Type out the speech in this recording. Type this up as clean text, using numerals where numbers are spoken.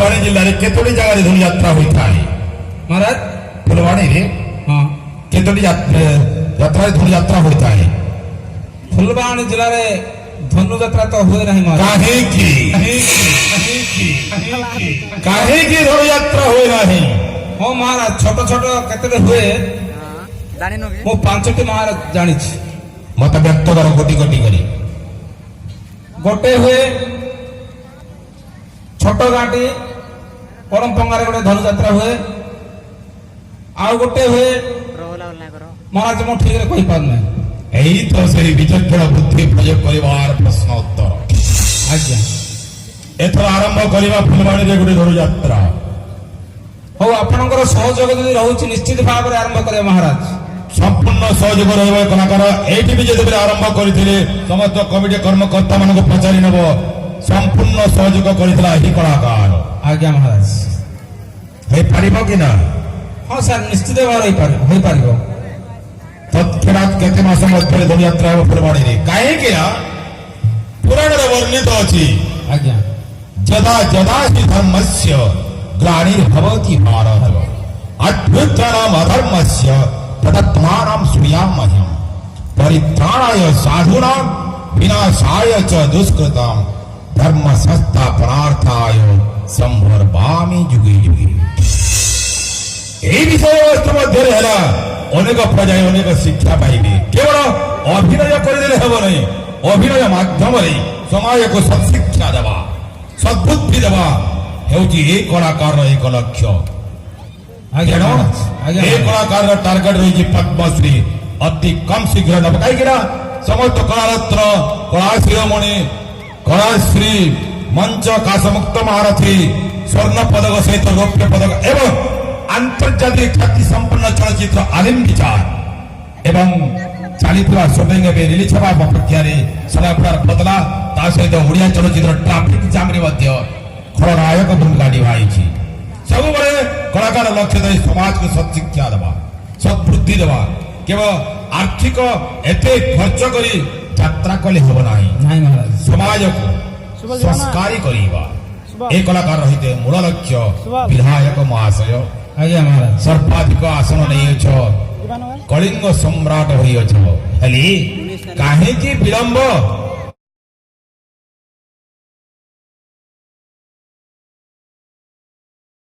फुलवाणी जिले में केतोटी जगह धनु यात्रा होता है महाराज फुलवाणी रे हाँ केतोटी यात्रा धनु यात्रा होता है फुलवाणी जिले में धनु यात्रा तो हुए नहीं महाराज काहे की धनु यात्रा हुए नहीं हाँ महाराज छोट छोट केतोटी हुए मु पांचटी महाराज जानी मत व्यक्त कर गोटी गोटी करी गोटे हुए छोट गाँटी परमपंगारे गोटे धनु यात्रा हुए आउ गोटे हुए महाराज मु ठीक कही पारना यही तो से विचक्षण बुद्धि प्रयोग परिवार प्रश्न उत्तर आज्ञा एथर आरंभ करवा फुलवाणी रे गोटे धनु यात्रा हो आपनकर सहयोग यदि रहुछि निश्चित भाव में आरंभ करिया महाराज संपूर्ण सहयोग रहिबा कलाकार एठी भी जदि आरंभ करथिले समस्त कमिटी कर्मकर्ता मानको पचारि नब संपूर्ण सहयोग करथिला एही कलाकार आज्ञा महाराज हे पारिबो कि ना हाँ सर निश्चित भाव हो पारिबो तत्क्षणात केते मास मध्य धनु यात्रा हो फुलवाणी रे काहे कि ना पुराण रे वर्णित अछि आज्ञा जदा जदा हि धर्मस्य ग्लानिर्भवति भारत अभ्युत्थानम् अधर्मस्य तदात्मानं श्रूयामह्यं परित्राणाय साधूनां विनाशाय च दुष्कृतां धर्म संस्थापनार्थाय संभर्वामि युगे युगे এই বিষয়বস্তু মধ্যে হেলা অনেক প্রজায় অনেক শিক্ষা পাইবে কেবল অভিনয় করিলে ହେବ ନାହିଁ অভিনয় মাধ্যমରେ সমাজକୁ সৎশিক্ষা দেবা সদ্বুদ্ধি দেবা ହେଉଛି এই କଳାକାର ଏକ ଲକ୍ଷ୍ୟ आज्ञा এই କଳାକାର ଟାର୍ଗେଟ ରହିଛି ପଦ୍ମଶ୍ରୀ ଅତି କମ୍ ଶୀଘ୍ର ନେବ କାହିଁକି ନା ସମସ୍ତ କଳାରତ୍ନ କଳା ଶିରୋମଣି କଳାଶ୍ରୀ ମଞ୍ଚ କାଶମୁକ୍ତ ମହାରଥୀ ସ୍ୱର୍ଣ୍ଣ ପଦକ ସହିତ ରୌପ୍ୟ ପଦକ ଏବଂ ଆନ୍ତର୍ଜାତିକ ଖ୍ୟାତି ସମ୍ପନ୍ନ ଚଳଚ୍ଚିତ୍ର ଆଲିମ ବିଚାର ଏବଂ ଚାଲିଥିବା ସୁଟିଂ ଏବେ ରିଲିଜ ହେବା ଅପେକ୍ଷାରେ ସଦାପୁରାର ବଦଲା ତା ସହିତ ଓଡ଼ିଆ ଚଳଚ୍ଚିତ୍ର ଟ୍ରାଫିକ ଜାମରେ ମଧ୍ୟ ଖଳନାୟକ ଭୂମିକା ନିଭାଇଛି ସବୁବେଳେ କଳାକାର ଲକ୍ଷ୍ୟ ଦେଇ ସମାଜକୁ ସତ୍ଶିକ୍ଷା ଦେବା ସଦ୍ବୃଦ୍ଧି ଦେବା କେବଳ ଆର୍ଥିକ ଏତେ ଖର୍ଚ୍ଚ କରି ଯାତ୍ରା କଲେ ହେବ ନାହିଁ ସମାଜକୁ ସଂସ୍କାରୀ କରିବା ଏ କଳାକାର ରହିତେ ମୂଳ ଲକ୍ଷ୍ୟ ବିଧାୟକ ମହାଶୟ ଆଜ୍ଞା ମହାରାଜ ସର୍ବାଧିକ ଆସନ ନେଇଅଛ କଳିଙ୍ଗ ସମ୍ରାଟ ହୋଇଅଛ ହେଲେ କାହିଁକି ବିଳମ୍ବ